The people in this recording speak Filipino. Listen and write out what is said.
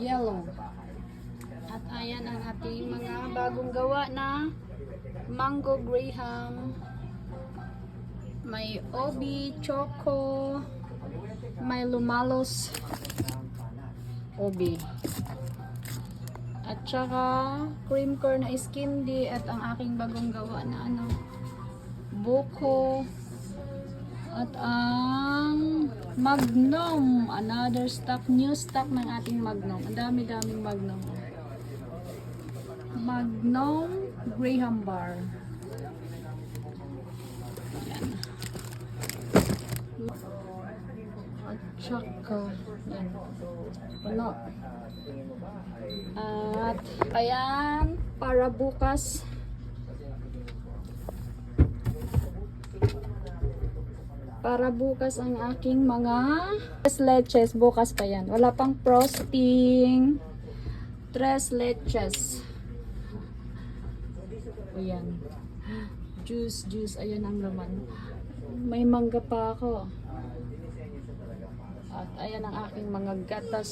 yellow. At ayan ang ating mga bagong gawa na mango graham. May obi, choco, may lumalos obi. At saka cream corn na skindi at ang aking bagong gawa na buko. At ang Magnum, another stock, new stock ng ating Magnum. Ang dami-daming Magnum. Magnum Graham Bar. Ayan. At saka, yan. Puno. At ayan, para bukas. Para bukas ang aking mga leches. Bukas pa yan. Wala pang frosting. 3 leches. Ayan. Juice. Ayan ang laman. May mangga pa ako. At ayan ang aking mga gatas.